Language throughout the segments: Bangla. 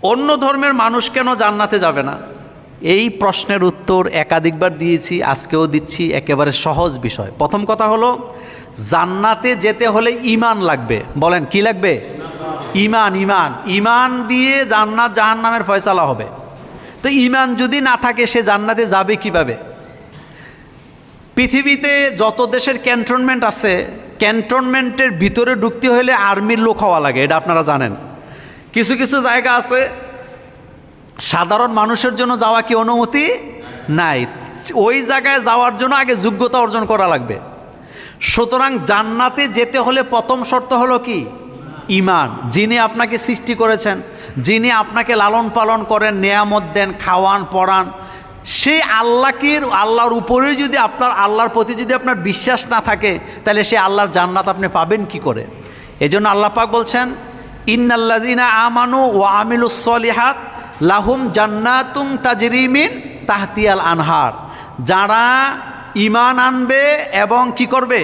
অন্য ধর্মের মানুষ কেন জান্নাতে যাবে না? এই প্রশ্নের উত্তর একাধিকবার দিয়েছি, আজকেও দিচ্ছি। একেবারে সহজ বিষয়। প্রথম কথা হলো, জান্নাতে যেতে হলে ঈমান লাগবে। বলেন কি লাগবে? ঈমান। ঈমান ঈমান দিয়ে জান্নাত জাহান্নামের ফয়সালা হবে। তো ঈমান যদি না থাকে সে জান্নাতে যাবে কিভাবে? পৃথিবীতে যত দেশের ক্যান্টনমেন্ট আছে, ক্যান্টনমেন্টের ভিতরে ঢুকতে হলে আর্মির লোক হওয়া লাগে, এটা আপনারা জানেন। কিছু কিছু জায়গা আছে সাধারণ মানুষের জন্য যাওয়া কি অনুমতি নাই, ওই জায়গায় যাওয়ার জন্য আগে যোগ্যতা অর্জন করা লাগবে। সুতরাং জান্নাতে যেতে হলে প্রথম শর্ত হলো কি? ঈমান। যিনি আপনাকে সৃষ্টি করেছেন, যিনি আপনাকে লালন পালন করেন, নেয়ামত দেন, খাওয়ান পড়ান, সেই আল্লাহর উপরেই যদি আল্লাহর প্রতি যদি আপনার বিশ্বাস না থাকে, তাহলে সেই আল্লাহর জান্নাত আপনি পাবেন কি করে? এজন্য আল্লাহ পাক বলছেন, ইন্নাল্লাযীনা আমানু ওয়া আমিলুস সলিহাত লাহুম জান্নাতুন তাজরি মিন তাহতিহাল আনহার। যারা ঈমান আনবে এবং কি করবে?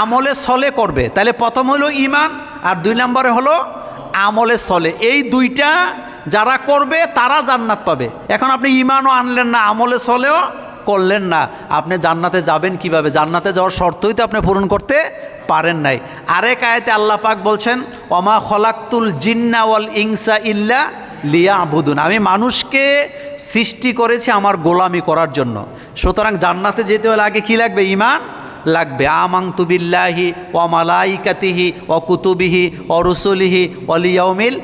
আমলে সলে করবে। তাহলে প্রথম হলো ঈমান, আর 2 নম্বরে হলো আমলে সলে। এই দুইটা যারা করবে তারা জান্নাত পাবে। এখন আপনি ঈমানও আনলেন না, আমলে সলেও করলেন না, আপনি জান্নাতে যাবেন কিভাবে? জান্নাতে যাওয়ার শর্তই তো আপনি পূরণ করতে পারেন নাই। আরেক আয়াতে আল্লাহ পাক বলছেন, ওমা খলাকতুল জিন্না ওয়াল ইনসা ইল্লা লিয়াবুদুন। আমি মানুষকে সৃষ্টি করেছি আমার গোলামি করার জন্য। সুতরাং জান্নাতে যেতে হলে আগে কি লাগবে? ঈমান লাগবে। আমানতু বিল্লাহি ওয়া মালাইকাতিহি ওয়া কুতুবিহি ওয়া রুসুলিহি ওয়াল ইয়াউমিল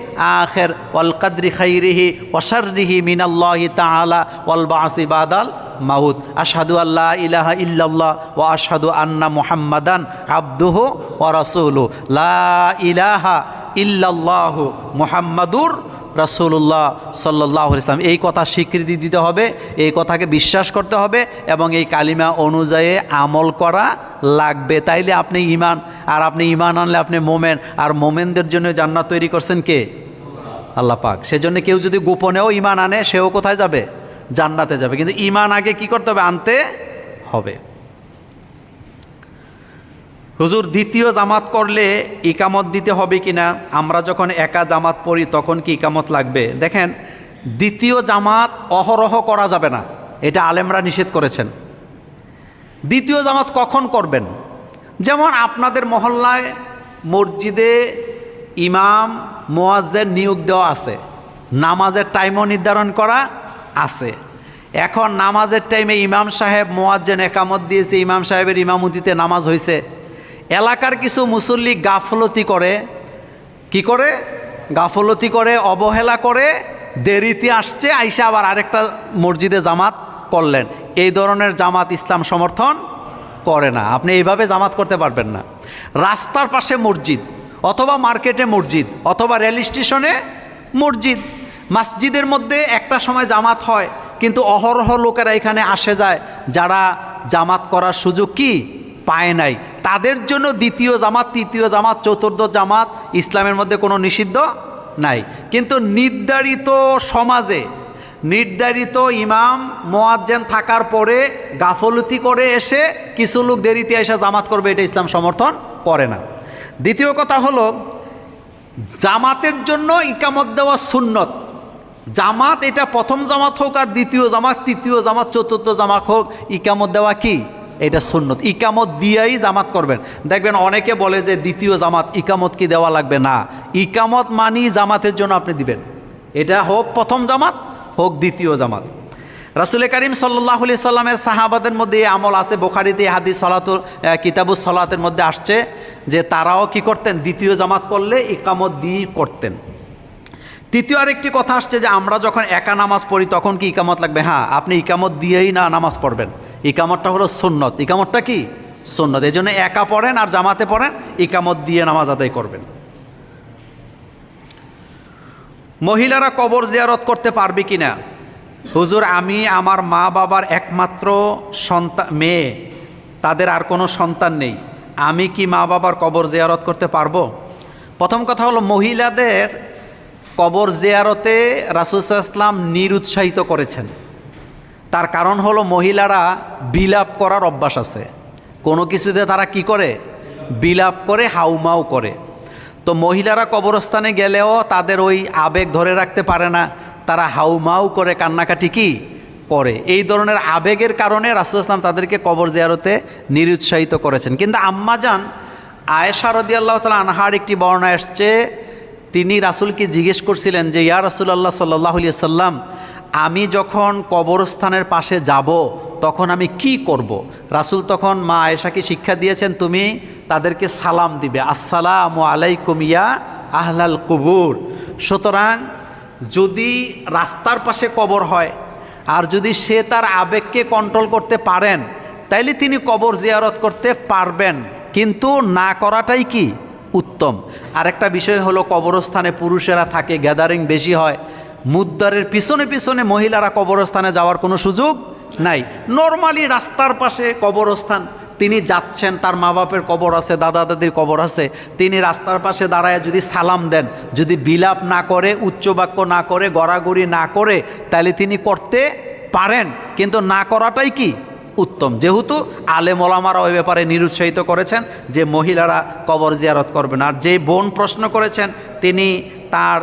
আখির ওয়াল কদরি খাইরিহি ওয়া শাররিহি মিনাল্লাহি তাআলা ওয়াল বাসি বাদাল মাউত। আশহাদু আল্লা ইলাহা ইল্লাল্লাহ ওয়া আশহাদু আন্না মুহাম্মাদান আবদুহু ওয়া রাসূলুহু। লা ইলাহা ইল্লাল্লাহু মুহাম্মাদুর রাসূলুল্লাহ সাল্লাল্লাহু আলাইহি ওয়াসাল্লাম। এই কথা স্বীকৃতি দিতে হবে, এই কথাকে বিশ্বাস করতে হবে এবং এই কালিমা অনুযায়ী আমল করা লাগবে। তাইলে আপনি ঈমান, আর আপনি ঈমান আনলে আপনি মোমেন, আর মোমেনদের জন্য জান্নাত তৈরি করছেন কে? আল্লাহ পাক। সেজন্য কেউ যদি গোপনেও ঈমান আনে, সেও কোথায় যাবে? জান্নাতে যাবে। কিন্তু ঈমান আগে কি করতে হবে? আনতে হবে। হুজুর, দ্বিতীয় জামাত করলে ইকামত দিতে হবে কিনা? আমরা যখন একা জামাত পড়ি তখন কি ইকামত লাগবে? দেখেন, দ্বিতীয় জামাত অহরহ করা যাবে না, এটা আলেমরা নিষেধ করেছেন। দ্বিতীয় জামাত কখন করবেন? যেমন আপনাদের মহল্লায় মসজিদে ইমাম মুয়াজ্জিন নিয়োগ দেওয়া আছে, নামাজের টাইমও নির্ধারণ করা আছে। এখন নামাজের টাইমে ইমাম সাহেব মুয়াজ্জিন একামত দিয়েছে, ইমাম সাহেবের ইমামতিতে নামাজ হয়েছে। এলাকার কিছু মুসল্লি গাফলতি করে, কি করে? গাফলতি করে, অবহেলা করে, দেরিতে আসছে, আইসা আবার আরেকটা মসজিদে জামাত করলেন। এই ধরনের জামাত ইসলাম সমর্থন করে না। আপনি এইভাবে জামাত করতে পারবেন না। রাস্তার পাশে মসজিদ, অথবা মার্কেটে মসজিদ, অথবা রেল স্টেশনে মসজিদ, মসজিদের মধ্যে একটা সময় জামাত হয়, কিন্তু অহরহ লোকেরা এখানে আসে যায়, যারা জামাত করার সুযোগ কি পায় নাই। তাদের জন্য দ্বিতীয় জামাত, তৃতীয় জামাত, চতুর্থ জামাত ইসলামের মধ্যে কোনো নিষিদ্ধ নাই। কিন্তু নির্ধারিত সমাজে নির্ধারিত ইমাম মুয়াজ্জিন থাকার পরে গাফলতি করে এসে কিছু লোক দেরিতে এসে জামাত করবে, এটা ইসলাম সমর্থন করে না। দ্বিতীয় কথা হলো, জামাতের জন্য ইকামত দেওয়া সুন্নত। জামাত এটা প্রথম জামাত হোক আর দ্বিতীয় জামাত, তৃতীয় জামাত, চতুর্থ জামাত হোক, ইকামত দেওয়া কি? এটা সুন্নত। ইকামত দিয়েই জামাত করবেন। দেখবেন অনেকে বলে যে দ্বিতীয় জামাত, ইকামত কি দেওয়া লাগবে? না, ইকামত মানি জামাতের জন্য আপনি দিবেন। এটা হোক প্রথম জামাত, হোক দ্বিতীয় জামাত। রাসূল করিম সাল্লাল্লাহু আলাইহি সাল্লামের সাহাবাদের মধ্যে এই আমল আছে। বুখারীতে হাদিস কিতাবুস সালাতের মধ্যে আসছে যে তারাও কি করতেন? দ্বিতীয় জামাত করলে ইকামত দিয়ে করতেন। তৃতীয় আরেকটি কথা আসছে যে আমরা যখন একা নামাজ পড়ি তখন কি ইকামত লাগবে? হ্যাঁ, আপনি ইকামত দিয়েই না নামাজ পড়বেন। ইকামতটা হলো সুন্নত। ইকামতটা কি? সুন্নত। এই জন্য একা পড়েন আর জামাতে পড়েন, ইকামত দিয়ে নামাজ আদায় করবেন। মহিলারা কবর জিয়ারত করতে পারবে কিনা? হুজুর, আমি আমার মা বাবার একমাত্র সন্তান, মেয়ে, তাদের আর কোনো সন্তান নেই, আমি কি মা বাবার কবর জিয়ারত করতে পারবো? প্রথম কথা হলো, মহিলাদের কবর জিয়ারতে রাসূল সাল্লাল্লাহু আলাইহি ওয়াসাল্লাম নিরুৎসাহিত করেছেন। তার কারণ হলো, মহিলারা বিলাপ করার অভ্যাস আছে। কোনো কিছুতে তারা কি করে? বিলাপ করে, হাউমাউ করে। তো মহিলারা কবরস্থানে গেলেও তাদের ওই আবেগ ধরে রাখতে পারে না, তারা হাউমাউ করে কান্নাকাটি কি করে। এই ধরনের আবেগের কারণে রাসূল ইসলাম তাদেরকে কবর জিয়ারতে নিরুৎসাহিত করেছেন। কিন্তু আম্মাজান আয়েশা রাদিয়াল্লাহু তাআলা আনহার একটি বর্ণনা আসছে, তিনি রাসূলকে জিজ্ঞেস করছিলেন যে ইয়া রাসূলুল্লাহ সাল্লাল্লাহু আলাইহি সাল্লাম, আমি যখন কবরস্থানের পাশে যাব তখন আমি কি করব। রাসূল তখন মা আয়েশাকে শিক্ষা দিয়েছেন, তুমি তাদেরকে সালাম দিবে, আসসালামু আলাইকুম ইয়া আহলাল কুবুর। সুতরাং যদি রাস্তার পাশে কবর হয় আর যদি সে তার আবেগকে কন্ট্রোল করতে পারেন তাইলে তিনি কবর জিয়ারত করতে পারবেন, কিন্তু না করাটাই কি উত্তম। আরেকটা বিষয় হলো কবরস্থানে পুরুষেরা থাকে, গ্যাদারিং বেশি হয়, মুদ্দারের পিছনে পিছনে মহিলারা কবরস্থানে যাওয়ার কোনো সুযোগ নাই। নর্মালি রাস্তার পাশে কবরস্থান, তিনি যাচ্ছেন, তার মা বাপের কবর আছে, দাদা দাদির কবর আছে, তিনি রাস্তার পাশে দাঁড়ায় যদি সালাম দেন, যদি বিলাপ না করে, উচ্চবাক্য না করে, গড়াগড়ি না করে, তাহলে তিনি করতে পারেন, কিন্তু না করাটাই কি উত্তম। যেহেতু আলেম ওলামারা ওই ব্যাপারে নিরুৎসাহিত করেছেন যে মহিলারা কবর জিয়ারত করবেন। আর যে বোন প্রশ্ন করেছেন, তিনি তার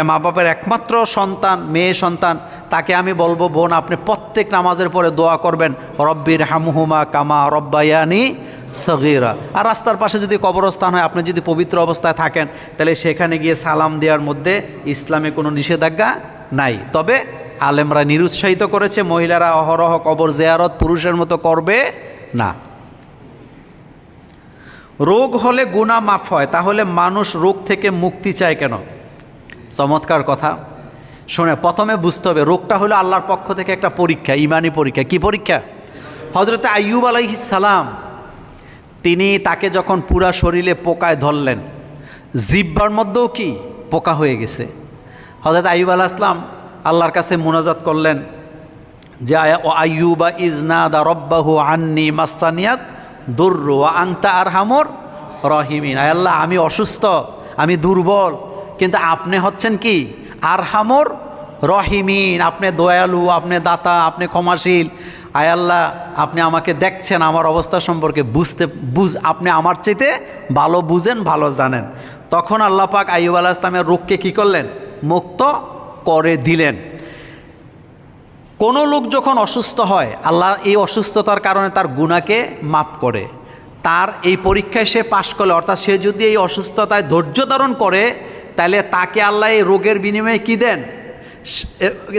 মা বাপের একমাত্র সন্তান, মেয়ে সন্তান, তাকে আমি বলবো বোন, আপনি প্রত্যেক নামাজের পরে দোয়া করবেন রব্বির হামহুমা কামা রব্বায়ানি সগীরা। আর রাস্তার পাশে যদি কবরস্থান হয়, আপনি যদি পবিত্র অবস্থায় থাকেন, তাহলে সেখানে গিয়ে সালাম দেওয়ার মধ্যে ইসলামে কোনো নিষেধাজ্ঞা নাই। তবে আলেমরা নিরুৎসাহিত করেছে মহিলারা অহরহ কবর জিয়ারত পুরুষের মতো করবে না। রোগ হলে গুনাহ মাফ হয়, তাহলে মানুষ রোগ থেকে মুক্তি চায় কেন? চমৎকার কথা। শুনে প্রথমে বুঝতে হবে রোগটা হলো আল্লাহর পক্ষ থেকে একটা পরীক্ষা, ইমানি পরীক্ষা। কি পরীক্ষা? হযরত আইয়ুব আলাইহিস সালাম, তিনি তাকে যখন পুরা শরীরে পোকায় ধরলেন, জিহ্বার মধ্যেও কি পোকা হয়ে গেছে। হযরত আইয়ুব আলাইহিস সালাম আল্লাহর কাছে মুনাজাত করলেন যে আইয়ুবা ইজনাদা রব্বাহু আন্নি মাসানিয়াত দুররু ওয়া আনতা আরহামুর রাহিমিন। আয় আল্লাহ, আমি অসুস্থ, আমি দুর্বল, কিন্তু আপনি হচ্ছেন কি আরহামুর রহিমিন, আপনি দয়ালু, আপনি দাতা, আপনি ক্ষমাশীল। আয় আল্লাহ, আপনি আমাকে দেখছেন, আমার অবস্থা সম্পর্কে আপনি আমার চাইতে ভালো বুঝেন, ভালো জানেন। তখন আল্লাহ পাক আইয়ুব আলাইহিস সালামের রোগকে কী করলেন? মুক্ত করে দিলেন। কোনো লোক যখন অসুস্থ হয়, আল্লাহ এই অসুস্থতার কারণে তার গুনাহকে মাফ করে। তার এই পরীক্ষায় সে পাশ করলে, অর্থাৎ সে যদি এই অসুস্থতায় ধৈর্য ধারণ করে, তাহলে তাকে আল্লাহ এই রোগের বিনিময়ে কী দেন?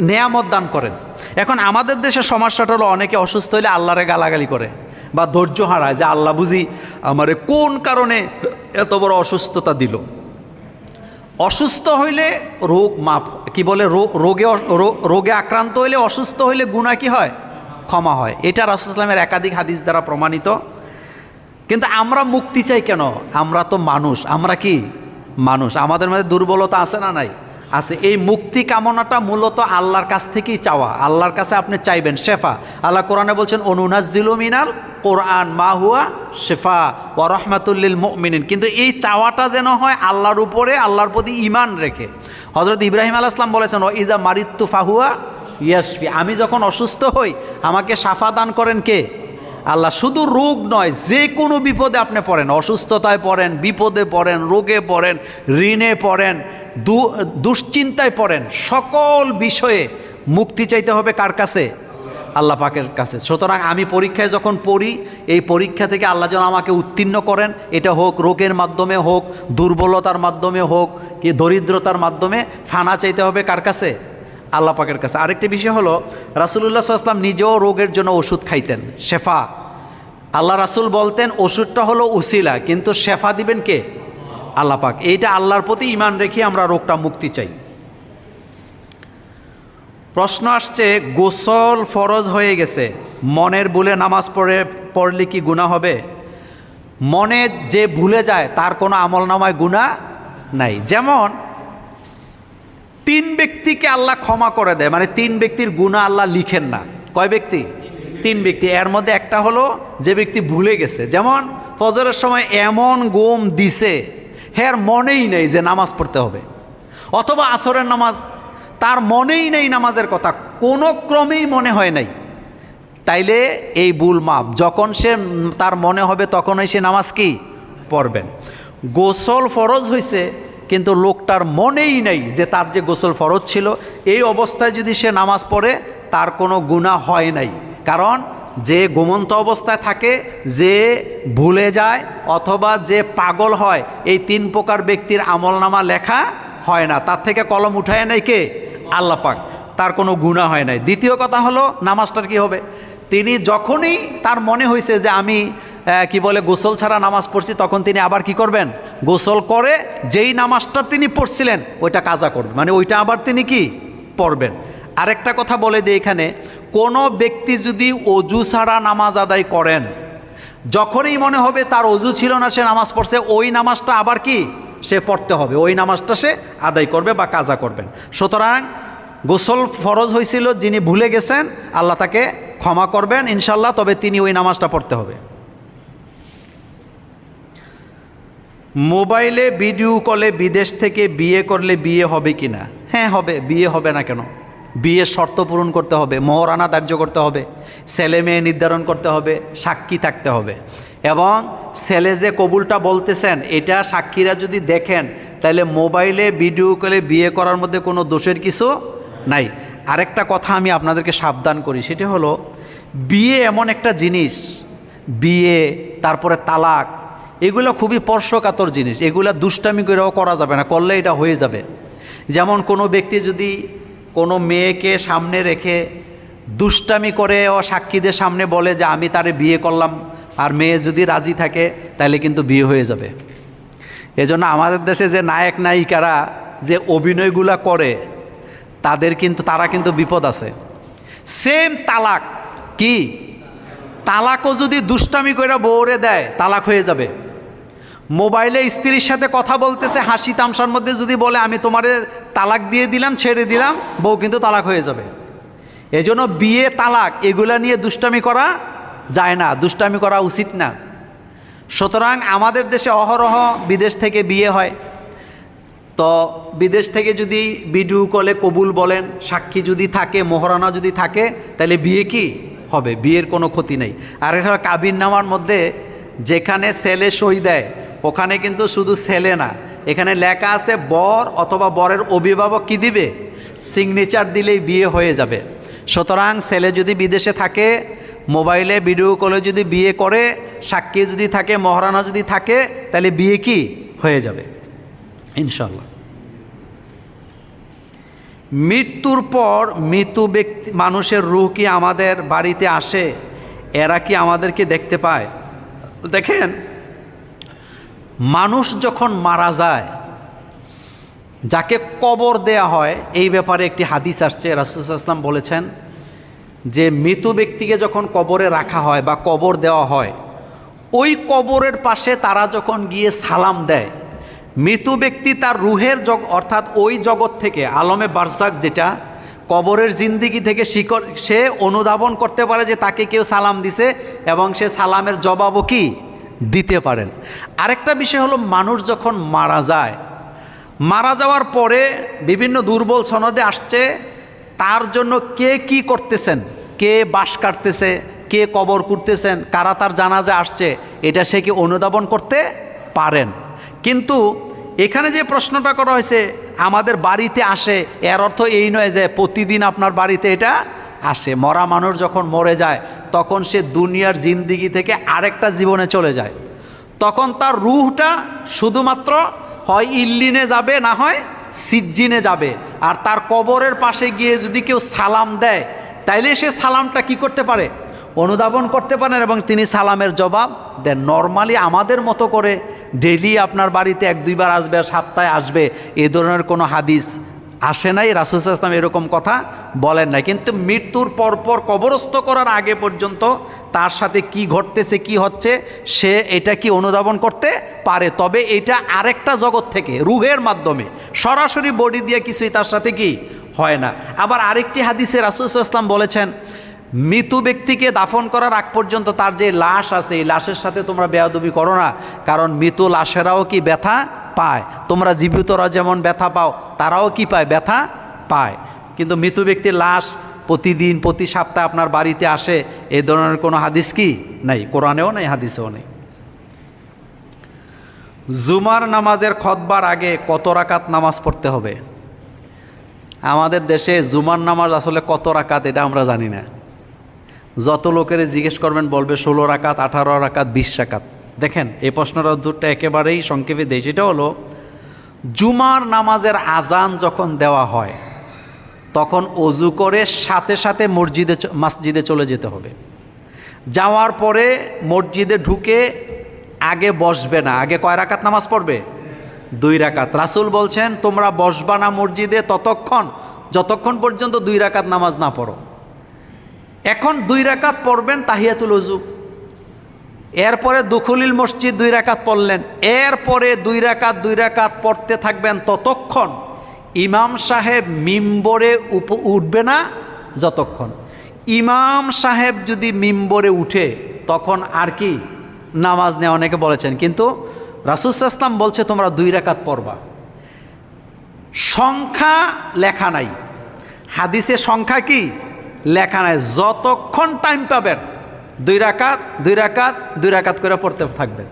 নেয়ামত দান করেন। এখন আমাদের দেশে সমস্যাটা হলো অনেকে অসুস্থ হলে আল্লাহরে গালাগালি করে বা ধৈর্য হারায় যে আল্লাহ বুঝি আমারে কোন কারণে এত বড় অসুস্থতা দিল। অসুস্থ হইলে রোগ মাপ, কি বলে, রোগে আক্রান্ত হইলে, অসুস্থ হইলে গুনাহ কি হয়? ক্ষমা হয়। এটা রাসূল সাল্লাল্লাহু আলাইহি ওয়াসাল্লামের একাধিক হাদিস দ্বারা প্রমাণিত। কিন্তু আমরা মুক্তি চাই কেন? আমরা তো মানুষ, আমরা কি মানুষ, আমাদের মধ্যে দুর্বলতা আছে না নাই? আছে। এই মুক্তি কামনাটা মূলত আল্লাহর কাছ থেকেই চাওয়া। আল্লাহর কাছে আপনি চাইবেন শেফা। আল্লাহ কোরআনে বলছেন অনুনাজ্জিলু মিনাল কোরআন মা হুয়া শেফা ওয়া রাহমাতুল লিল মুমিনিন। কিন্তু এই চাওয়াটা যেন হয় আল্লাহর উপরে, আল্লাহর প্রতি ঈমান রেখে। হযরত ইব্রাহিম আলাইহিস সালাম বলেছেন ও ইযা মারিতু ফাহুয়া ইয়াশফি, আমি যখন অসুস্থ হই আমাকে শাফা দান করেন কে? আল্লাহ। শুধু রোগ নয়, যে কোনো বিপদে আপনি পড়েন, অসুস্থতায় পড়েন, বিপদে পড়েন, রোগে পড়েন, ঋণে পড়েন, দুশ্চিন্তায় পড়েন, সকল বিষয়ে মুক্তি চাইতে হবে কার কাছে? আল্লাহ পাকের কাছে। সুতরাং আমি পরীক্ষায় যখন পড়ি, এই পরীক্ষা থেকে আল্লাহ যেন আমাকে উত্তীর্ণ করেন। এটা হোক রোগের মাধ্যমে, হোক দুর্বলতার মাধ্যমে, হোক কি দরিদ্রতার মাধ্যমে, ফানা চাইতে হবে কার কাছে? আল্লাহ পাকের কাছে। আরেকটি বিষয় হলো রাসূলুল্লাহ সাল্লাল্লাহু আলাইহি ওয়াসাল্লাম নিজেও রোগের জন্য ওষুধ খাইতেন, শেফা। আল্লাহ রাসূল বলতেন ওষুধটা হলো উসিলা, কিন্তু শেফা দিবেন কে? আল্লাহ পাক। এইটা আল্লাহর প্রতি ঈমান রেখে আমরা রোগটা মুক্তি চাই। প্রশ্ন আসছে, গোসল ফরজ হয়ে গেছে, মনের ভুলে নামাজ পড়লে কি গুনাহ হবে? মনে যে ভুলে যায় তার কোনো আমলনামায় গুনাহ নাই। যেমন 3 ব্যক্তিকে আল্লাহ ক্ষমা করে দেয়, মানে 3 ব্যক্তির গুনাহ আল্লাহ লিখেন না। কয় ব্যক্তি? 3 ব্যক্তি। এর মধ্যে একটা হলো যে ব্যক্তি ভুলে গেছে। যেমন ফজরের সময় এমন ঘুম দিছে, হ্যাঁ মনেই নেই যে নামাজ পড়তে হবে, অথবা আসরের নামাজ তার মনেই নেই, নামাজের কথা কোনো ক্রমেই মনে হয় নাই, তাইলে এই ভুল মাপ। যখন সে তার মনে হবে তখনই সে নামাজ কি পড়বেন। গোসল ফরজ হয়েছে কিন্তু লোকটার মনেই নেই যে তার যে গোসল ফরজ ছিল, এই অবস্থায় যদি সে নামাজ পড়ে তার কোনো গুনাহ হয় নাই। কারণ যে ঘুমন্ত অবস্থায় থাকে, যে ভুলে যায় অথবা যে পাগল হয়, এই 3 প্রকার ব্যক্তির আমলনামা লেখা হয় না। তার থেকে কলম উঠায় নাই কে? আল্লাহ পাক। তার কোনো গুনাহ হয় নাই। দ্বিতীয় কথা হলো নামাজটার কি হবে? তিনি যখনই তার মনে হয়েছে যে আমি গোসল ছাড়া নামাজ পড়ছি, তখন তিনি আবার কি করবেন? গোসল করে যেই নামাজটা তিনি পড়ছিলেন ওইটা কাজা করবেন, মানে ওইটা আবার তিনি কি পড়বেন। আরেকটা কথা বলে দিই, এখানে কোনো ব্যক্তি যদি অজু ছাড়া নামাজ আদায় করেন, যখনই মনে হবে তার অজু ছিল না, সে নামাজ পড়ছে, ওই নামাজটা আবার কি সে পড়তে হবে, ওই নামাজটা সে আদায় করবে বা কাজা করবেন। সুতরাং গোসল ফরজ হয়েছিল, যিনি ভুলে গেছেন আল্লাহ তাকে ক্ষমা করবেন ইনশাল্লাহ, তবে তিনি ওই নামাজটা পড়তে হবে। মোবাইলে ভিডিও কলে বিদেশ থেকে বিয়ে করলে বিয়ে হবে কি না? হ্যাঁ হবে। বিয়ে হবে না কেন? বিয়ের শর্ত পূরণ করতে হবে, মোহরানা ধার্য করতে হবে, ছেলে মেয়ে নির্ধারণ করতে হবে, সাক্ষী থাকতে হবে, এবং ছেলে যে কবুলটা বলতেছেন এটা সাক্ষীরা যদি দেখেন, তাহলে মোবাইলে ভিডিও কলে বিয়ে করার মধ্যে কোনো দোষের কিছু নাই। আরেকটা কথা আমি আপনাদেরকে সাবধান করি, সেটা হলো বিয়ে এমন একটা জিনিস, বিয়ে তারপরে তালাক, এগুলো খুবই স্পর্শকাতর জিনিস। এগুলো দুষ্টামি করেও করা যাবে না, করলে এটা হয়ে যাবে। যেমন কোনো ব্যক্তি যদি কোনো মেয়েকে সামনে রেখে দুষ্টামি করে ও সাক্ষীদের সামনে বলে যে আমি তারে বিয়ে করলাম, আর মেয়ে যদি রাজি থাকে তাহলে কিন্তু বিয়ে হয়ে যাবে। এজন্য আমাদের দেশে যে নায়ক নায়িকারা যে অভিনয়গুলা করে তারা কিন্তু বিপদ আছে। সেম তালাক, কি তালাকও যদি দুষ্টামি করে বউরে দেয় তালাক হয়ে যাবে। মোবাইলে স্ত্রীর সাথে কথা বলতেছে হাসি তামসার মধ্যে যদি বলে আমি তোমারে তালাক দিয়ে দিলাম, ছেড়ে দিলাম, বউ কিন্তু তালাক হয়ে যাবে। এজন্য বিয়ে তালাক এগুলা নিয়ে দুষ্টামি করা যায় না, দুষ্টামি করা উচিত না। সুতরাং আমাদের দেশে অহরহ বিদেশ থেকে বিয়ে হয়, তো বিদেশ থেকে যদি ভিডিও কলে কবুল বলেন, সাক্ষী যদি থাকে, মোহরানা যদি থাকে, তাহলে বিয়ে কি হবে? বিয়ের কোনো ক্ষতি নেই। আর এটা কাবিননামার মধ্যে যেখানে ছেলে সই দেয় ওখানে কিন্তু শুধু ছেলে না, এখানে লেখা আছে বর অথবা বরের অভিভাবক কি দিবে? সিগনেচার দিলেই বিয়ে হয়ে যাবে। সুতরাং ছেলে যদি বিদেশে থাকে, মোবাইলে ভিডিও কলে যদি বিয়ে করে, সাক্ষী যদি থাকে, মোহরানা যদি থাকে, তাহলে বিয়ে কি হয়ে যাবে ইনশাল্লাহ। মৃত্যুর পর মৃত ব্যক্তি মানুষের রূহ কি আমাদের বাড়িতে আসে? এরা কি আমাদেরকে দেখতে পায়? দেখেন, মানুষ যখন মারা যায়, যাকে কবর দেয়া হয়, এই ব্যাপারে একটি হাদিস আসছে। রাসূলুল্লাহ সাল্লাল্লাহু আলাইহি ওয়াসাল্লাম বলেছেন যে মৃত ব্যক্তিকে যখন কবরে রাখা হয় বা কবর দেওয়া হয়, ওই কবরের পাশে তারা যখন গিয়ে সালাম দেয়, মৃত ব্যক্তি তার রুহের অর্থাৎ ওই জগৎ থেকে, আলমে বারজাক যেটা, কবরের জিন্দিগি থেকে সে অনুধাবন করতে পারে যে তাকে কেউ সালাম দিছে, এবং সে সালামের জবাবও কি দিতে পারেন। আরেকটা বিষয় হলো, মানুষ যখন মারা যায়, মারা যাওয়ার পরে বিভিন্ন দুর্বল সনদে আসছে তার জন্য কে কি করতেছেন, কে বাঁশ কাটতেছে, কে কবর করতেছেন, কারা তার জানাজা আসছে, এটা সে কি অনুধাবন করতে পারেন। কিন্তু এখানে যে প্রশ্নটা করা হয়েছে আমাদের বাড়িতে আসে, এর অর্থ এই নয় যে প্রতিদিন আপনার বাড়িতে এটা আসে। মরা মানুষ যখন মরে যায় তখন সে দুনিয়ার জিন্দিগি থেকে আরেকটা জীবনে চলে যায়, তখন তার রূহটা শুধুমাত্র হয় ইল্লিনে যাবে, না হয় সিজ্জিনে যাবে। আর তার কবরের পাশে গিয়ে যদি কেউ সালাম দেয়, তাইলে সে সালামটা কি করতে পারে? অনুধাবন করতে পারেন, এবং তিনি সালামের জবাব দেন। নর্মালি আমাদের মতো করে ডেইলি আপনার বাড়িতে 1-2 বার আসবে, সপ্তাহে আসবে, এ ধরনের কোনো হাদিস আসে নাই। রাসূলুল্লাহ সাল্লাল্লাহু আলাইহি ওয়াসাল্লাম এরকম কথা বলেন নাই। কিন্তু মৃত্যুর পরপর কবরস্থ করার আগে পর্যন্ত তার সাথে কি ঘটতেছে, কি হচ্ছে, সে এটা কি অনুধাবন করতে পারে। তবে এটা আরেকটা জগৎ থেকে রুহের মাধ্যমে, সরাসরি বডি দিয়ে কিছুই তার সাথে কি হয় না। আবার আরেকটি হাদিসে রাসূলুল্লাহ সাল্লাল্লাহু আলাইহি ওয়াসাল্লাম বলেছেন, মৃত ব্যক্তিকে দাফন করার আগ পর্যন্ত তার যে লাশ আছে, এই লাশের সাথে তোমরা বেয়াদবি করো না, কারণ মৃত লাশেরাও কি ব্যথা পায়। তোমরা জীবিতরা যেমন ব্যথা পাও, তারাও কি পায়? ব্যথা পায়। কিন্তু মৃত ব্যক্তির লাশ প্রতিদিন, প্রতি সপ্তাহে আপনার বাড়িতে আসে, এই ধরনের কোনো হাদিস কি নাই, কোরআনেও নেই, হাদিসেও নেই। জুমার নামাজের খুতবার আগে কত রাকাত নামাজ পড়তে হবে? আমাদের দেশে জুমার নামাজ আসলে কত রাকাত এটা আমরা জানি না। যত লোকের জিজ্ঞেস করবেন বলবে 16 রাকাত, 18 রাকাত, 20 রাকাত। দেখেন, এই প্রশ্নের উত্তরটা একেবারেই সংক্ষেপে দেই। সেটা হলো, জুমার নামাজের আজান যখন দেওয়া হয় তখন অজু করে সাথে সাথে মসজিদে চলে যেতে হবে। যাওয়ার পরে মসজিদে ঢুকে আগে বসবে না। আগে কয় রাকাত নামাজ পড়বে? 2 রাকাত। রাসূল বলছেন, তোমরা বসবা না মসজিদে যতক্ষণ পর্যন্ত 2 রাকাত নামাজ না পড়ো। এখন 2 রাকাত পড়বেন তাহিয়াতুল ওযু, এরপরে দুখুলিল মসজিদ 2 রাকাত পড়লেন, এরপরে 2 রাকাত পড়তে থাকবেন ততক্ষণ ইমাম সাহেব মিম্বরে উঠবে না। যতক্ষণ ইমাম সাহেব যদি মিম্বরে উঠে তখন আর কি নামাজ নেই অনেকে বলেছেন, কিন্তু রাসূল সাল্লাল্লাহু আলাইহি ওয়াসাল্লাম বলছে তোমরা 2 রাকাত পড়বা। সংখ্যা লেখা নাই হাদিসে, সংখ্যা কি লেখা নাই। যতক্ষণ টাইম পাবেন 2 রাকাত করে পড়তে থাকবেন।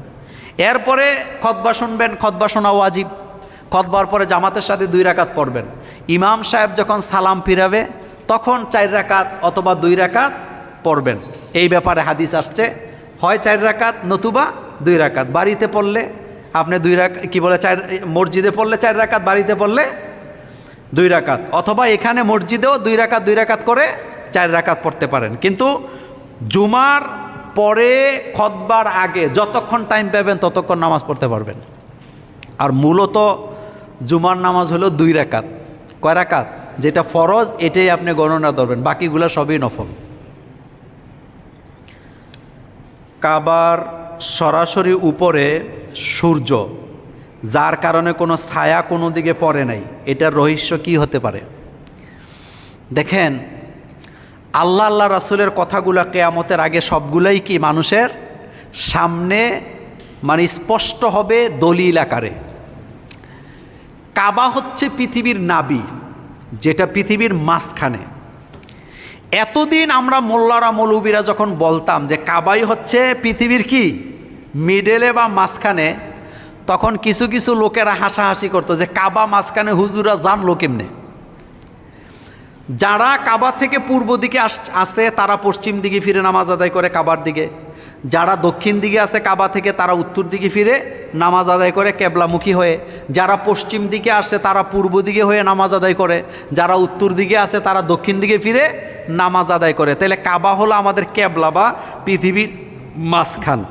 এরপরে খুতবা শুনবেন, খুতবা শোনা ওয়াজিব। খুতবার পরে জামাতের সাথে 2 রাকাত পড়বেন। ইমাম সাহেব যখন সালাম ফিরাবে তখন 4 রাকাত অথবা 2 রাকাত পড়বেন। এই ব্যাপারে হাদিস আসছে, হয় 4 রাকাত নতুবা 2 রাকাত। বাড়িতে পড়লে আপনি 2 রাকাত মসজিদে পড়লে 4 রাকাত, বাড়িতে পড়লে 2 রাকাত, অথবা এখানে মসজিদেও 2 রাকাত করে 4 রাকাত পড়তে পারেন। কিন্তু জুমার পরে খুতবার আগে যতক্ষণ টাইম পাবেন ততক্ষণ নামাজ পড়তে পারবেন। আর মূলত জুমার নামাজ হলো 2 রাকাত। কয় রাকাত? যেটা ফরজ এটাই আপনি গণনা ধরবেন, বাকিগুলো সবই নফল। কাবার সরাসরি উপরে সূর্য, যার কারণে কোনো ছায়া কোনো দিকে পড়ে নাই, এটার রহস্য কি হতে পারে? দেখেন, আল্লাহ রাসূলের কথাগুলো কিয়ামতের আগে সবগুলাই কি মানুষের সামনে মানে স্পষ্ট হবে দলিল আকারে। কাবা হচ্ছে পৃথিবীর নাভি, যেটা পৃথিবীর মাঝখানে। এতদিন আমরা মোল্লারা মৌলবীরা যখন বলতাম যে কাবাই হচ্ছে পৃথিবীর কি মিডলে বা মাঝখানে, তখন কিছু কিছু লোকেরা হাসাহাসি করতো যে কাবা মাঝখানে, হুজুরা জানলো কেমনে? যারা কাবা থেকে পূর্ব দিকে আসে তারা পশ্চিম দিকে ফিরে নামাজ আদায় করে কাবার দিকে, যারা দক্ষিণ দিকে আসে কাবা থেকে তারা উত্তর দিকে ফিরে নামাজ আদায় করে কেবলামুখী হয়ে, যারা পশ্চিম দিকে আসে তারা পূর্ব দিকে হয়ে নামাজ আদায় করে, যারা উত্তর দিকে আসে তারা দক্ষিণ দিকে ফিরে নামাজ আদায় করে। তাহলে কাবা হলো আমাদের কেবলা বা পৃথিবীর মাঝখান।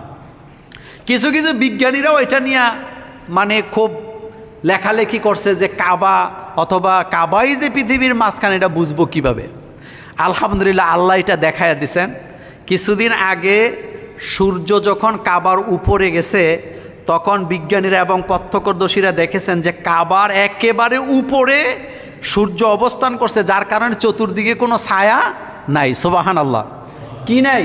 কিছু কিছু বিজ্ঞানীরাও এটা নিয়ে মানে খুব লেখালেখি করছে যে কাবা অথবা কাবাই যে পৃথিবীর মাঝখানে, এটা বুঝবো কিভাবে? আলহামদুলিল্লাহ, আল্লাহ এটা দেখায় দিছেন। কিছুদিন আগে সূর্য যখন কাবার উপরে গেছে তখন বিজ্ঞানীরা এবং প্রত্যক্ষদর্শীরা দেখেছেন যে কাবার একেবারে উপরে সূর্য অবস্থান করছে, যার কারণে চতুর্দিকে কোনো ছায়া নাই। সুবহানাল্লাহ, কি নাই?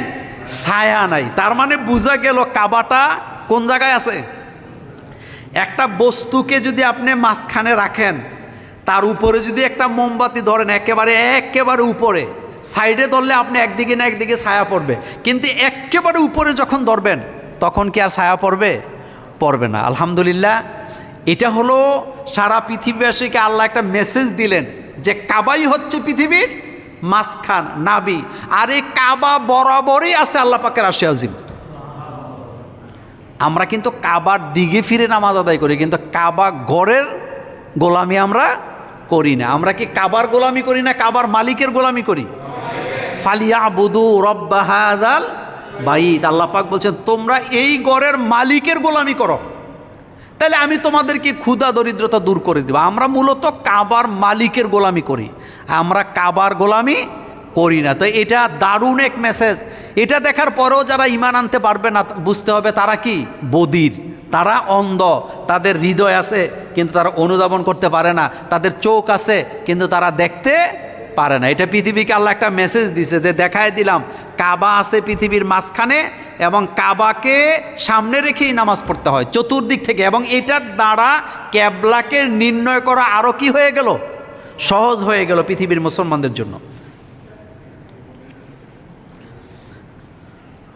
ছায়া নাই। তার মানে বোঝা গেল কাবাটা কোন জায়গায় আছে। একটা বস্তুকে যদি আপনি মাঝখানে রাখেন, তার উপরে যদি একটা মোমবাতি ধরেন একেবারে উপরে, সাইডে ধরলে আপনি একদিকে না একদিকে ছায়া পড়বে, কিন্তু একেবারে উপরে যখন ধরবেন তখন কি আর ছায়া পড়বে না। আলহামদুলিল্লাহ, এটা হলো সারা পৃথিবীবাসীকে আল্লাহ একটা মেসেজ দিলেন যে কাবাই হচ্ছে পৃথিবীর মাঝখান, নাভি। আর এই কাবা বরাবরই আছে আল্লাহ পাকের আরশে আজিম। আমরা কিন্তু কাবার দিকে ফিরে নামাজ আদায় করি, কিন্তু কাবা ঘরের গোলামি আমরা করি না। আমরা কি কাবার গোলামি করি না, কাবার মালিকের গোলামি করি? ফালিয়াবুদু রব্ব হাযাল বাইত। আল্লাহ পাক বলছেন তোমরা এই ঘরের মালিকের গোলামি করো, তাহলে আমি তোমাদেরকে ক্ষুধা দরিদ্রতা দূর করে দেব। আমরা মূলত কাবার মালিকের গোলামি করি, আমরা কাবার গোলামি করি না। তো এটা দারুণ এক মেসেজ। এটা দেখার পরেও যারা ঈমান আনতে পারবে না, বুঝতে হবে তারা কি বধির, তারা অন্ধ। তাদের হৃদয় আছে কিন্তু তারা অনুধাবন করতে পারে না, তাদের চোখ আছে কিন্তু তারা দেখতে পারে না। এটা পৃথিবীকে আল্লাহ একটা মেসেজ দিছে যে দেখায় দিলাম কাবা আছে পৃথিবীর মাঝখানে, এবং কাবাকে সামনে রেখেই নামাজ পড়তে হয় চতুর্দিক থেকে। এবং এটার দ্বারা কেবলাকে নির্ণয় করা আরও কি হয়ে গেল, সহজ হয়ে গেল পৃথিবীর মুসলমানদের জন্য।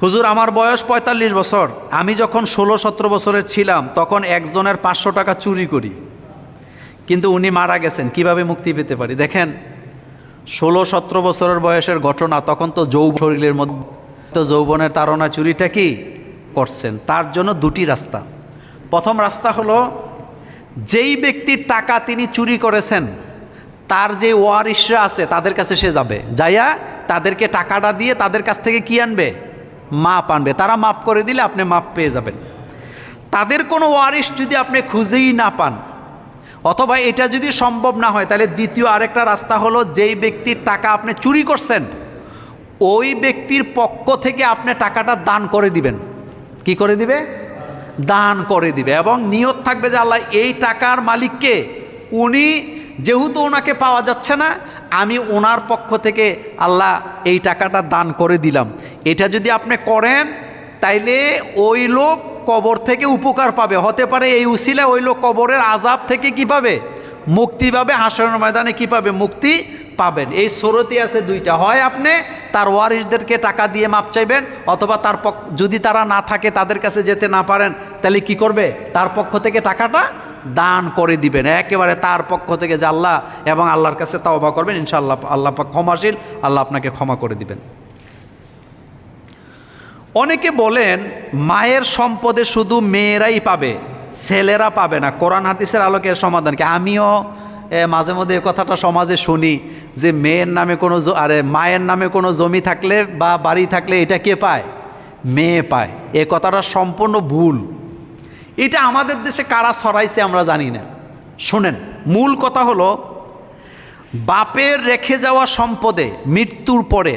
হুজুর আমার বয়স ৪৫ বছর, আমি যখন ১৬-১৭ বছরের ছিলাম তখন একজনের ৫০০ টাকা চুরি করি, কিন্তু উনি মারা গেছেন, কিভাবে মুক্তি পেতে পারি? দেখেন ১৬-১৭ বছরের বয়সের ঘটনা, তখন তো শরীরের মধ্যে তো যৌবনের তাড়না চুরিটা কি করছেন। তার জন্য দুটি রাস্তা। প্রথম রাস্তা হলো, যেই ব্যক্তির টাকা তিনি চুরি করেছেন তার যে ওয়ারিশরা আছে তাদের কাছে সে যাবে, যাইয়া তাদেরকে টাকাটা দিয়ে তাদের কাছ থেকে কি আনবে? মাপ আনবে। তারা মাপ করে দিলে আপনি মাপ পেয়ে যাবেন। তাদের কোনো ওয়ারিশ যদি আপনি খুঁজেই না পান, অথবা এটা যদি সম্ভব না হয়, তাহলে দ্বিতীয় আরেকটা রাস্তা হলো, যেই ব্যক্তির টাকা আপনি চুরি করছেন ওই ব্যক্তির পক্ষ থেকে আপনি টাকাটা দান করে দিবেন। কি করে দিবে? দান করে দিবে। এবং নিয়ত থাকবে যে আল্লাহ এই টাকার মালিককে, উনি যেহেতু ওনাকে পাওয়া যাচ্ছে না, আমি ওনার পক্ষ থেকে আল্লাহ এই টাকাটা দান করে দিলাম। এটা যদি আপনি করেন তাইলে ওই লোক কবর থেকে উপকার পাবে। হতে পারে এই উসিলা ওই লোক কবরের আযাব থেকে কি পাবে? মুক্তি পাবে। হাসরের ময়দানে কি পাবে? মুক্তি পাবেন। এই সুরতি আছে দুইটা, হয় আপনি তার ওয়ারিশদেরকে টাকা দিয়ে মাপ চাইবেন, অথবা তার যদি তারা না থাকে, তাদের কাছে যেতে না পারেন, তাহলে কি করবে? তার পক্ষ থেকে টাকাটা দান করে দিবেন, একেবারে তার পক্ষ থেকে, যে আল্লাহ, এবং আল্লাহর কাছে তওবা করবেন, ইনশাআল্লাহ আল্লাহ পাক ক্ষমাশীল, আল্লাহ আপনাকে ক্ষমা করে দিবেন। অনেকে বলেন মায়ের সম্পদে শুধু মেয়েরাই পাবে, ছেলেরা পাবে না। কোরআন হাদিসের আলোকে এর সমাধান কি? আমিও মাঝে মধ্যে এই কথাটা সমাজে শুনি যে মেয়ের নামে কোনো মায়ের নামে কোনো জমি থাকলে বা বাড়ি থাকলে এটা কে পায়? মেয়ে পায়। এ কথাটা সম্পূর্ণ ভুল। এটা আমাদের দেশে কারা ছড়াইছে আমরা জানি না। শোনেন, মূল কথা হলো, বাপের রেখে যাওয়া সম্পদে মৃত্যুর পরে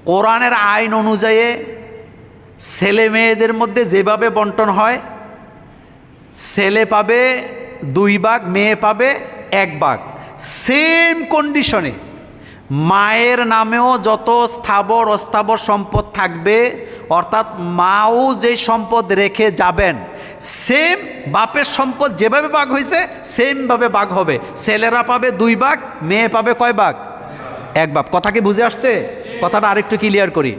কোরআনের আইন অনুযায়ী ছেলে মেয়েদের মধ্যে যেভাবে বন্টন হয়, ছেলে পাবে 2 ভাগ, মেয়ে পাবে 1 ভাগ। সেম কন্ডিশনে মায়ের নামেও যত স্থাবর অস্থাবর সম্পদ থাকবে, অর্থাৎ মাও যে সম্পদ রেখে যাবেন, সেম বাপের সম্পদ যেভাবে ভাগ হয়েছে সেমভাবে ভাগ হবে। ছেলেরা পাবে 2 ভাগ, মেয়ে পাবে কয় ভাগ? 1 ভাগ। কথা কি বুঝে আসছে? কথাটা আরেকটু ক্লিয়ার করি।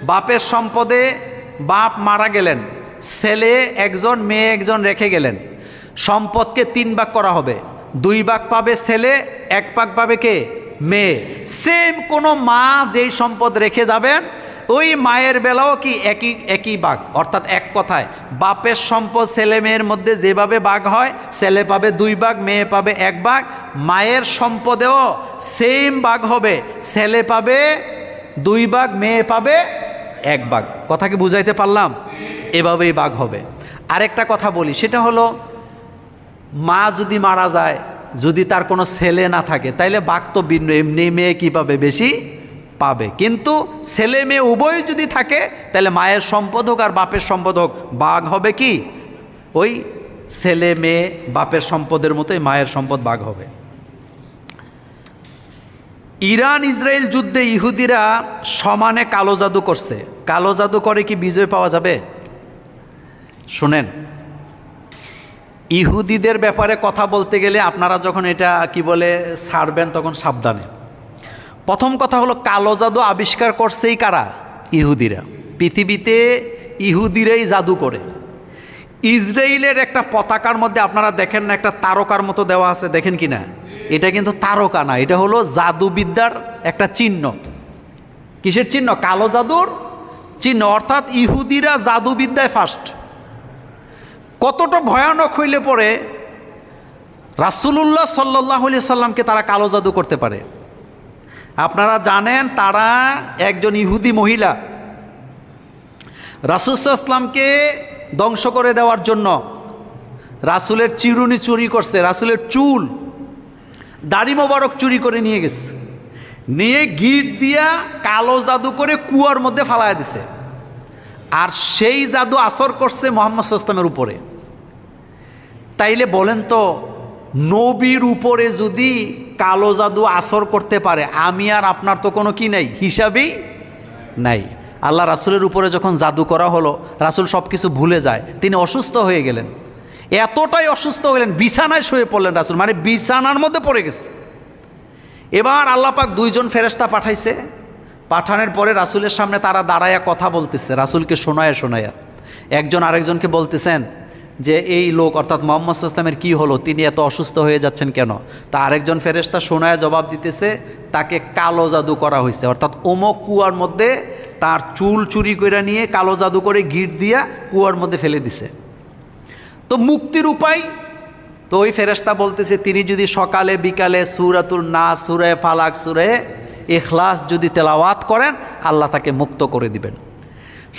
বাপের সম্পদে বাপ মারা গেলেন, ছেলে একজন, মেয়ে একজন রেখে গেলেন, সম্পদকে 3 ভাগ করা হবে। 2 ভাগ পাবে ছেলে, 1 ভাগ পাবে কে? মেয়ে। সেম কোনো মা যেই সম্পদ রেখে যাবেন, ওই মায়ের বেলাও কি একই ভাগ। অর্থাৎ এক কথায়, বাপের সম্পদ ছেলে মেয়ের মধ্যে যেভাবে ভাগ হয়, ছেলে পাবে 2 ভাগ, মেয়ে পাবে 1 ভাগ। মায়ের সম্পদেও সেম ভাগ হবে, ছেলে পাবে 2 ভাগ, মেয়ে পাবে 1 ভাগ। কথা কি বুঝাইতে পারলাম? এভাবেই ভাগ হবে। আরেকটা কথা বলি, সেটা হলো, মা যদি মারা যায়, যদি তার কোনো ছেলে না থাকে, তাইলে ভাগ তো ভিন্ন। এমনি মেয়ে কি পাবে? বেশি পাবে। কিন্তু ছেলে মেয়ে উভয় যদি থাকে, তাহলে মায়ের সম্পদ হোক আর বাপের সম্পদ হোক, ভাগ হবে কি? ওই ছেলে মেয়ে বাপের সম্পদের মতোই মায়ের সম্পদ ভাগ হবে। ইরান ইসরায়েল যুদ্ধে ইহুদিরা সমানে কালো জাদু করছে। কালো জাদু করে কি বিজয় পাওয়া যাবে? শুনেন, ইহুদিদের ব্যাপারে কথা বলতে গেলে আপনারা যখন এটা কি বলে ছাড়বেন, তখন সাবধানে। প্রথম কথা হলো, কালো জাদু আবিষ্কার করছেই কারা? ইহুদিরা। পৃথিবীতে ইহুদিরাই জাদু করে। ইসরায়েলের একটা পতাকার মধ্যে আপনারা দেখেন না, একটা তারকার মতো দেওয়া আছে, দেখেন কি না? এটা কিন্তু তারকা না, এটা হলো জাদুবিদ্যার একটা চিহ্ন। কিসের চিহ্ন? কালো জাদুর চিহ্ন। অর্থাৎ ইহুদিরা জাদুবিদ্যায় ফার্স্ট। কতটা ভয়ানক হইলে পরে রাসূলুল্লাহ সাল্লাল্লাহু আলাইহি সাল্লামকে তারা কালো জাদু করতে পারে। আপনারা জানেন, তারা একজন ইহুদি মহিলা রাসূল সাল্লাল্লাহু আলাইহি সাল্লামকে ধ্বংস করে দেওয়ার জন্য রাসূলের চিরুনি চুরি করছে, রাসূলের চুল, দাড়ি মোবারক চুরি করে নিয়ে গেছে, নিয়ে গিট দিয়া কালো জাদু করে কুয়ার মধ্যে ফালায়া দিছে। আর সেই জাদু আসর করছে মুহাম্মদ সাল্লাল্লাহু আলাইহি ওয়াসাল্লামের উপরে। তাইলে বলেন তো, নবীর উপরে যদি কালো জাদু আসর করতে পারে, আমি আর আপনার তো কোনো কি নাই, হিসাবই নাই। আল্লাহ রাসূলের উপরে যখন জাদু করা হলো, রাসূল সব কিছু ভুলে যায়, তিনি অসুস্থ হয়ে গেলেন। এতটাই অসুস্থ হলেন, বিছানায় শুয়ে পড়লেন রাসূল, মানে বিছানার মধ্যে পড়ে গেছে। এবার আল্লাহ পাক 2 জন ফেরেশতা পাঠাইছে, পাঠানোর পরে রাসূলের সামনে তারা দাঁড়ায়া কথা বলতেছে, রাসূলকে শোনায়া শোনায়া। একজন আরেকজনকে বলতেছেন যে এই লোক অর্থাৎ মুহাম্মদ সাল্লাল্লাহু আলাইহি ওয়াসাল্লামের কী হলো, তিনি এত অসুস্থ হয়ে যাচ্ছেন কেন? তা আরেকজন ফেরেশতা শোনায়া জবাব দিতেছে, তাকে কালো জাদু করা হয়েছে, অর্থাৎ অমুক কুয়ার মধ্যে তার চুল চুরি করে নিয়ে কালো জাদু করে গিট দিয়া কুয়ার মধ্যে ফেলে দিছে। তো মুক্তির উপায়? তো ওই ফেরেশতা বলতেছে, তিনি যদি সকালে বিকালে সূরাতুল নাস, সূরা ফালাক, সূরা ইখলাস যদি তেলাওয়াত করেন, আল্লাহ তাকে মুক্ত করে দিবেন।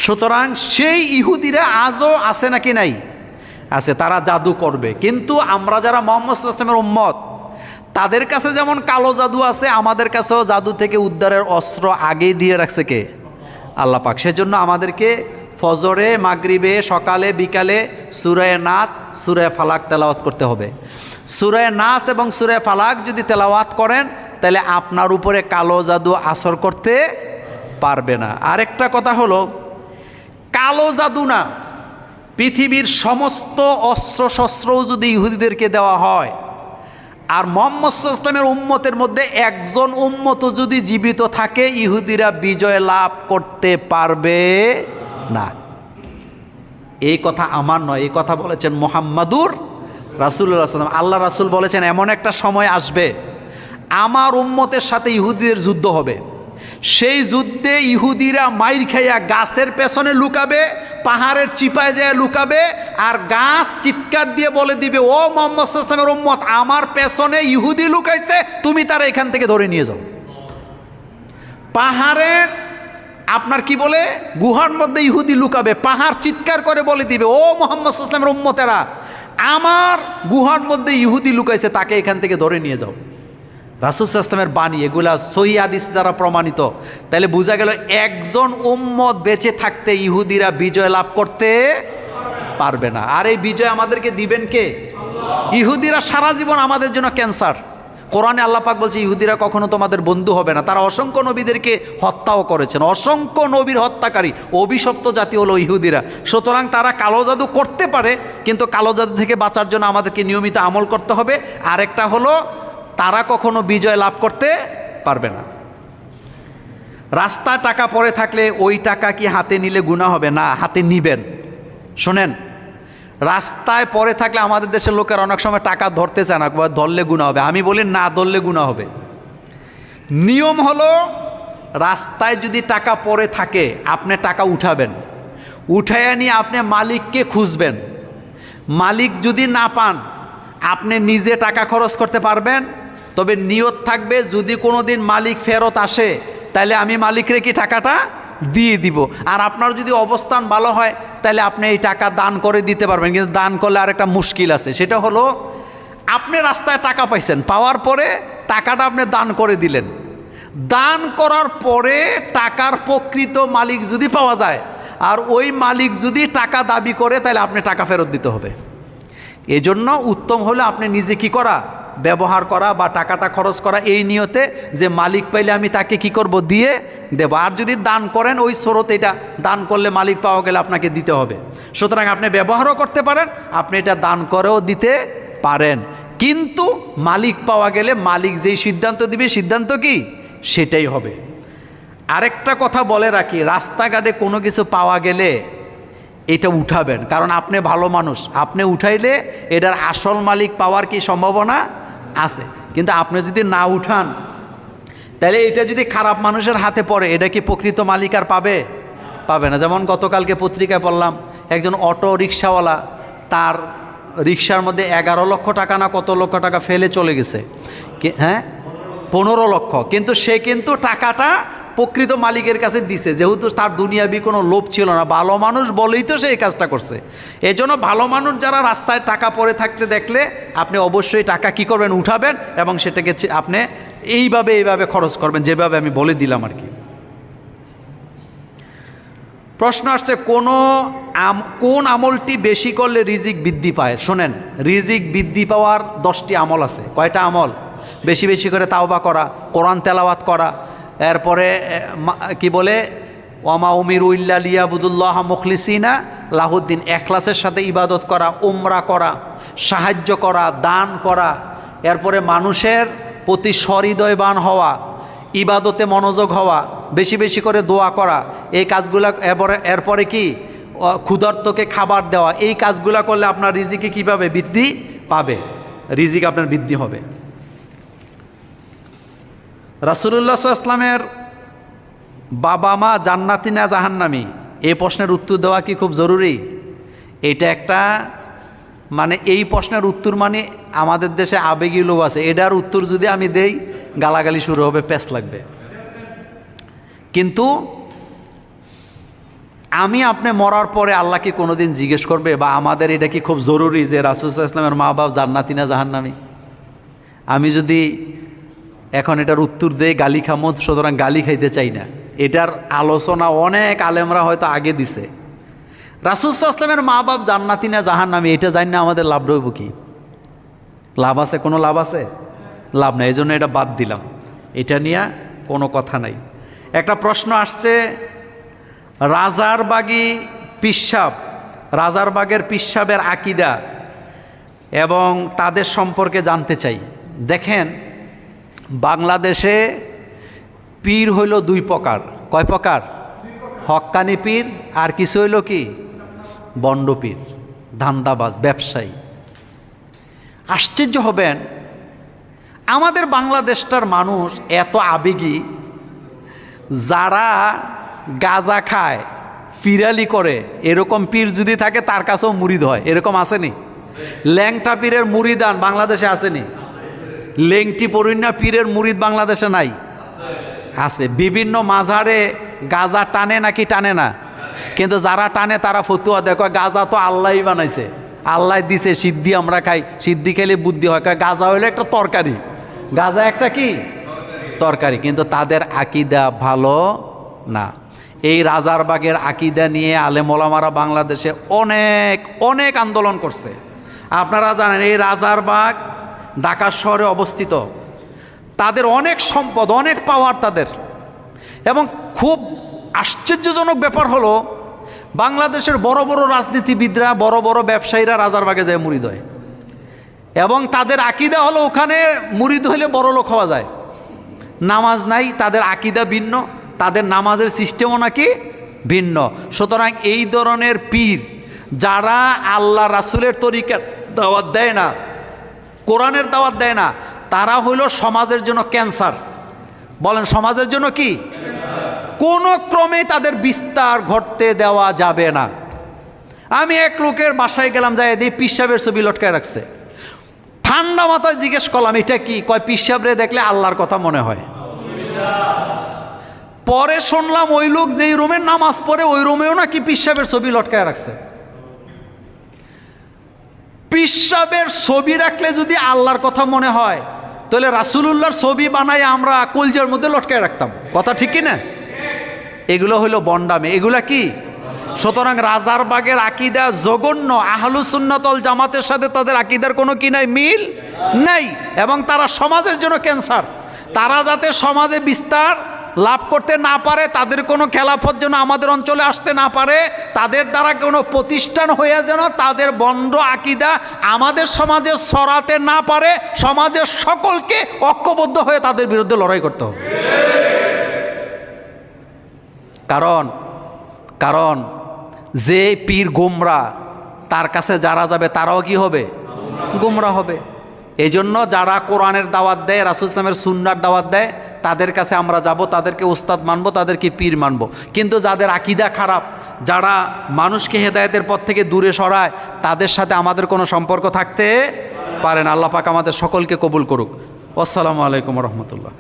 সুতরাং সেই ইহুদিরা আজও আছে নাকি নাই? আছে, তারা জাদু করবে। কিন্তু আমরা যারা মুহাম্মদ সাল্লাল্লাহু আলাইহি ওয়াসাল্লামের উম্মত, তাদের কাছে যেমন কালো জাদু আছে, আমাদের কাছেও জাদু থেকে উদ্ধারের অস্ত্র আগেই দিয়ে রাখছে কে? আল্লাহ পাক। সেজন্য আমাদেরকে ফজরে, মাগরিবে, সকালে, বিকালে সূরা নাস, সূরা ফালাক তেলাওয়াত করতে হবে। সূরা নাস এবং সূরা ফালাক যদি তেলাওয়াত করেন, তাহলে আপনার উপরে কালো জাদু আসর করতে পারবে না। আরেকটা কথা হলো, কালো জাদু না, পৃথিবীর সমস্ত অস্ত্র শস্ত্রও যদি ইহুদিদেরকে দেওয়া হয়, আর মুহাম্মদ সাল্লাল্লাহু আলাইহি ওয়াসাল্লামের উম্মতের মধ্যে একজন উম্মতও যদি জীবিত থাকে, ইহুদিরা বিজয় লাভ করতে পারবে না। এই কথা আমার নয়, এই কথা বলেছেন মুহাম্মাদুর রাসূলুল্লাহ সাল্লাল্লাহু আলাইহি ওয়াসাল্লাম। আল্লাহ রাসূল বলেছেন, এমন একটা সময় আসবে আমার উম্মতের সাথে ইহুদিদের যুদ্ধ হবে। সেই যুদ্ধে ইহুদিরা মাইর খাইয়া গাছের পেছনে লুকাবে, পাহাড়ের চিপায় যায় লুকাবে, আর গাছ চিৎকার দিয়ে বলে দিবে, ও মুহাম্মদ সাল্লাল্লাহু আলাইহি ওয়াসাল্লামের উম্মত, আমার পেছনে ইহুদি লুকাইছে, তুমি তারা এখান থেকে ধরে নিয়ে যাও। পাহাড়ের আপনার কি বলে, গুহার মধ্যে ইহুদি লুকাবে, পাহাড় চিৎকার করে বলে দিবে, ও মুহাম্মদ সাল্লাল্লাহু আলাইহি ওয়াসাল্লামের উম্মতেরা, আমার গুহার মধ্যে ইহুদি লুকাইছে, তাকে এখান থেকে ধরে নিয়ে যাও। রাসূল সাল্লাল্লাহু আলাইহি ওয়াসাল্লামের বাণী, এগুলা সহিহ হাদিস দ্বারা প্রমাণিত। তাহলে বোঝা গেল একজন উম্মত বেঁচে থাকতে ইহুদিরা বিজয় লাভ করতে পারবে না। আর এই বিজয় আমাদেরকে দিবেন কে? ইহুদিরা সারা জীবন আমাদের জন্য ক্যান্সার। কোরআনে আল্লাহ পাক বলছে, ইহুদিরা কখনো তোমাদের বন্ধু হবে না। তারা অসংখ্য নবীদেরকে হত্যাও করেছেন, অসংখ্য নবীর হত্যাকারী, অভিশপ্ত জাতি হলো ইহুদিরা। সুতরাং তারা কালো জাদু করতে পারে, কিন্তু কালো জাদু থেকে বাঁচার জন্য আমাদেরকে নিয়মিত আমল করতে হবে। আরেকটা হলো, তারা কখনো বিজয় লাভ করতে পারবে না। রাস্তায় টাকা পড়ে থাকলে ওই টাকা কি হাতে নিলে গুনাহ হবে? না, হাতে নিবেন। শোনেন, রাস্তায় পড়ে থাকলে আমাদের দেশের লোকের অনেক সময় টাকা ধরতে চায় না, ধরলে গুনাহ হবে। আমি বলি না, ধরলে গুনাহ হবে। নিয়ম হলো, রাস্তায় যদি টাকা পড়ে থাকে, আপনি টাকা উঠাবেন, উঠাইয়া নিয়ে আপনি মালিককে খুঁজবেন। মালিক যদি না পান, আপনি নিজে টাকা খরচ করতে পারবেন। তবে নিয়ত থাকবে, যদি কোনো দিন মালিক ফেরত আসে, তাহলে আমি মালিকরে কি টাকাটা দিয়ে দিব। আর আপনার যদি অবস্থান ভালো হয়, তাহলে আপনি এই টাকা দান করে দিতে পারবেন। কিন্তু দান করলে আর একটা মুশকিল আছে, সেটা হলো, আপনি রাস্তায় টাকা পাইছেন, পাওয়ার পরে টাকাটা আপনি দান করে দিলেন। দান করার পরে টাকার প্রকৃত মালিক যদি পাওয়া যায়, আর ওই মালিক যদি টাকা দাবি করে, তাহলে আপনি টাকা ফেরত দিতে হবে। এজন্য উত্তম হলো আপনি নিজে কি করা, ব্যবহার করা বা টাকাটা খরচ করা এই নিয়তে যে মালিক পাইলে আমি তাকে কি করব, দিয়ে দেব। আর যদি দান করেন, ওই স্রোত, এটা দান করলে মালিক পাওয়া গেলে আপনাকে দিতে হবে। সুতরাং আপনি ব্যবহারও করতে পারেন, আপনি এটা দান করেও দিতে পারেন। কিন্তু মালিক পাওয়া গেলে মালিক যেই সিদ্ধান্ত দিবে, সিদ্ধান্ত কি সেটাই হবে। আরেকটা কথা বলে রাখি, রাস্তাঘাটে কোনো কিছু পাওয়া গেলে এটা উঠাবেন, কারণ আপনি ভালো মানুষ, আপনি উঠাইলে এটার আসল মালিক পাওয়ার কি সম্ভাবনা আছে। কিন্তু আপনি যদি না উঠান, তাহলে এটা যদি খারাপ মানুষের হাতে পড়ে, এটা কি প্রকৃত মালিক আর পাবে না। যেমন গতকালকে পত্রিকায় পড়লাম, একজন অটো রিক্সাওয়ালা, তার রিক্সার মধ্যে 11 লক্ষ টাকা না কত লক্ষ টাকা ফেলে চলে গেছে। হ্যাঁ, 15 লক্ষ। কিন্তু সে কিন্তু টাকাটা প্রকৃত মালিকের কাছে দিছে, যেহেতু তার দুনিয়াবি কোনো লোভ ছিল না। ভালো মানুষ বলেই তো সে এই কাজটা করছে। এজন্য ভালো মানুষ যারা রাস্তায় টাকা পড়ে থাকতে দেখলে, আপনি অবশ্যই টাকা কি করবেন, উঠাবেন, এবং সেটাকে আপনি এইভাবে খরচ করবেন, যেভাবে আমি বলে দিলাম আর কি। প্রশ্ন আসছে, কোন আমলটি বেশি করলে রিজিক বৃদ্ধি পায়? শোনেন, রিজিক বৃদ্ধি পাওয়ার 10টি আমল আছে। কয়টা আমল? বেশি বেশি করে তাওবা করা, কোরআন তেলাওয়াত করা, এরপরে কি বলে, ওয়ামা উমিরু ইল্লা লিয়াবুদুল্লাহ মুখলিসিনা লাহুদ্দিন, এখলাসের সাথে ইবাদত করা, উমরা করা, সাহায্য করা, দান করা, এরপরে মানুষের প্রতি সহৃদয়বান হওয়া, ইবাদতে মনোযোগ হওয়া, বেশি বেশি করে দোয়া করা, এই কাজগুলো এরপরে কি ক্ষুধার্তকে খাবার দেওয়া, এই কাজগুলো করলে আপনার রিজিকে কীভাবে বৃদ্ধি পাবে, রিজিক আপনার বৃদ্ধি হবে। রাসূলুল্লাহ সাল্লাল্লাহু আলাইহি ওয়াসাল্লামের বাবা মা জান্নাতি না জাহান্নামী, এই প্রশ্নের উত্তর দেওয়া কি খুব জরুরি? এটা একটা মানে এই প্রশ্নের উত্তর মানে আমাদের দেশে আবেগী লোক আছে, এটার উত্তর যদি আমি দেই গালাগালি শুরু হবে, প্যাঁচ লাগবে। কিন্তু আমি আপনি মরার পরে আল্লাহ কি কোনোদিন জিজ্ঞেস করবে, বা আমাদের এটা কি খুব জরুরি যে রাসূল সাল্লাল্লাহু আলাইহি ওয়াসাল্লামের মা বাপ জান্নাতি না জাহান্নামী? আমি যদি এখন এটার উত্তর দেই গালি খামো, সুতরাং গালি খাইতে চাই না। এটার আলোচনা অনেক আলেমরা হয়তো আগে দিছে। রাসূল সাল্লাল্লাহু আলাইহি ওয়াসাল্লামের মা বাপ জান্নাতি না জাহান্নামী এটা জানি না আমাদের লাভ রইব কি? লাভ আছে? কোনো লাভ আছে? লাভ নাই। এই জন্য এটা বাদ দিলাম, এটা নিয়ে কোনো কথা নাই। একটা প্রশ্ন আসছে, রাজারবাগী পিসাব, রাজারবাগের পিসাবের আকিদা এবং তাদের সম্পর্কে জানতে চাই। দেখেন, বাংলাদেশে পীর হইল দুই প্রকার। কয় প্রকার? হক্কানি পীর, আর কিছু হইল কি বন্ড পীর, ধান্দাবাজ, ব্যবসায়ী। আশ্চর্য হবেন, আমাদের বাংলাদেশটার মানুষ এত আবেগী, যারা গাঁজা খায়, ফিরালি করে, এরকম পীর যদি থাকে তার কাছেও মুরিদ হয়, এরকম আসেনি? ল্যাংটা পীরের মুরিদান বাংলাদেশে আসেনি? লেংটি পরিণা পীরের মুরিদ বাংলাদেশে নাই? আছে। বিভিন্ন মাঝারে গাঁজা টানে নাকি টানে না? কিন্তু যারা টানে তারা ফতুয়া দেখো, গাঁজা তো আল্লাহই বানাইছে, আল্লাহ দিছে, সিদ্ধি আমরা খাই, সিদ্ধি খেলে বুদ্ধি হয়। গাঁজা হইলো একটা তরকারি, গাঁজা একটা কি তরকারি, কিন্তু তাদের আকিদা ভালো না। এই রাজারবাগের আকিদা নিয়ে আলেম ওলামারা বাংলাদেশে অনেক অনেক আন্দোলন করছে। আপনারা জানেন এই রাজারবাগ ঢাকা শহরে অবস্থিত, তাদের অনেক সম্পদ, অনেক পাওয়ার তাদের। এবং খুব আশ্চর্যজনক ব্যাপার হলো, বাংলাদেশের বড় বড় রাজনীতিবিদরা, বড় বড় ব্যবসায়ীরা রাজারবাগে যায় মুরিদ হয়, এবং তাদের আকিদা হলো ওখানে মুরিদ হইলে বড় লোক হওয়া যায়। নামাজ নাই, তাদের আকিদা ভিন্ন, তাদের নামাজের সিস্টেমও নাকি ভিন্ন। সুতরাং এই ধরনের পীর যারা আল্লাহ রাসূলের তরিকার দাওয়াত দেয় না, কোরআনের দাওয়াত দেয় না, তারা হইল সমাজের জন্য ক্যান্সার। বলেন, সমাজের জন্য কি? কোনো ক্রমে তাদের বিস্তার ঘটতে দেওয়া যাবে না। আমি এক লোকের বাসায় গেলাম, যাই দিয়ে পিসাবের ছবি লটকায় রাখছে। ঠান্ডা মাথায় জিজ্ঞেস করলাম এটা কি? কয় পিসাবরে দেখলে আল্লাহর কথা মনে হয়। পরে শুনলাম ওই লোক যেই রুমের নামাজ পড়ে ওই রুমেও নাকি পিসাবের ছবি লটকায় রাখছে। পিসাবের ছবি রাখলে যদি আল্লাহর কথা মনে হয়, তাহলে রাসূলুল্লাহর ছবি বানাই আমরা কলজার মধ্যে লটকায় রাখতাম। কথা ঠিক কি না? এগুলো হইল বন্ডামি, এগুলা কি? সুতরাং রাজারবাগের আকিদা জঘন্য। আহলুস সুন্নাত ওয়াল জামাতের সাথে তাদের আকিদার কোনো কি নাই, মিল নাই, এবং তারা সমাজের জন্য ক্যান্সার। তারা যাতে সমাজে বিস্তার লাভ করতে না পারে, তাদের কোনো খেলাফত যেন আমাদের অঞ্চলে আসতে না পারে, তাদের দ্বারা কোনো প্রতিষ্ঠান হয়ে যেন তাদের বন্ড আকিদা আমাদের সমাজে ছড়াতে না পারে, সমাজের সকলকে ঐক্যবদ্ধ হয়ে তাদের বিরুদ্ধে লড়াই করতে হবে। কারণ যে পীর গোমরা, তার কাছে যারা যাবে তারাও কি হবে? গোমরা হবে। এই জন্য যারা কোরআনের দাওয়াত দেয়, রাসূল ইসলামের সুন্নার দাওয়াত দেয়, তাদের কাছে আমরা যাব, তাদেরকে ওস্তাদ মানব, তাদেরকে পীর মানব। কিন্তু যাদের আকিদা খারাপ, যারা মানুষকে হেদায়েতের পথ থেকে দূরে সরায়, তাদের সাথে আমাদের কোনো সম্পর্ক থাকতে পারে না। আল্লাহ পাক আমাদের সকলকে কবুল করুক। আসসালামু আলাইকুম ওয়া রাহমাতুল্লাহ।